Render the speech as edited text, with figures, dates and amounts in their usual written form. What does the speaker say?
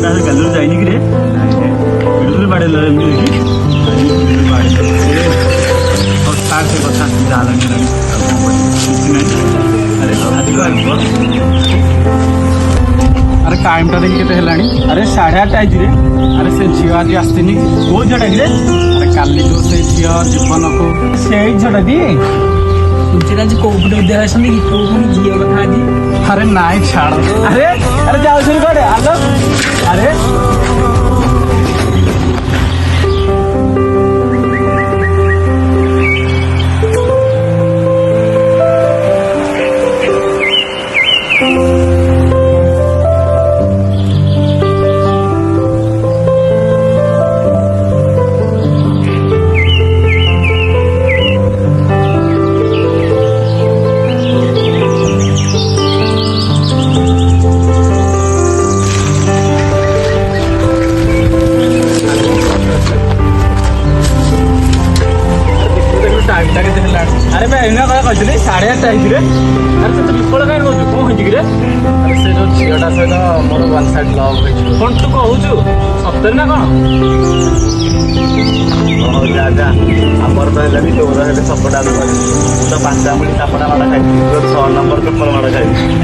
ଗାଲରୁ ଯାଇନି କିରେ ବିଲୁରେ ବାଡ଼େଇଲା ଏମିତି ଦେଖି କଥା ସେ କଥା ଯାହା ଲାଗିଲାଣି ଆଉ କ'ଣ କରିବି କିଛି ନାହିଁ। ଆରେ ଆରେ ଟାଇମ୍ଟା ଦେଖି କେତେ ହେଲାଣି? ଆରେ 8:30 ହେଇଛି ରେ। ଆରେ ସେ ଝିଅ ଆଜି ଆସିନି। କୋଉ ଝିଅଟା କିରେ? ଆରେ କାଲି ଯୋଉ ସେଇ ଝିଅ ଜୀବନକୁ ସେଇ ଝିଅଟା ଦି ଆଜି କୋଉ ପଟେ ଉଦ୍ୟାନ ଆସନ୍ତି କି କୋଉ ପୁଣି ଝିଅ କଥା ଆଜି? ଆରେ ନାଇଁ ଛାଡ଼। ଆରେ ଆରେ ଯାଉଛନ୍ତି କୁଆଡ଼େ? ଆଲୋ ଆରେ ଟାଇମ୍ଟା କେତେ ହେଲାଣି? ଆରେ ଭାଇ ଏଇନା କଥା କହିଥିଲି 8:30 ହେଇଛି ରେ। ଆରେ ତୁ ବିଫଳ କାହିଁ କହୁଛୁ? କ'ଣ ହେଇଛି କିରେ? ଆରେ ସେ ଯୋଉ ଝିଅଟା ସହିତ ମୋର ୱାନ୍ ସାଇଡ୍ ଲଭ୍ ହେଇଛି। କ'ଣ ତୁ କହୁଛୁ ସତରେ ନା କ'ଣ? ହଉ ଯା ଯା ଆମର ତ ହେଲାନି 14 ହେଲେ ସପଟା ଆମେ କରିବୁ। ମୁଁ ତ 5 ଆଙ୍ଗୁଳି ଚାପଡ଼ା ମାଡ଼ ଖାଇବି 6 ନମ୍ବର ଚପଲ ମାଡ଼ ଖାଇବି।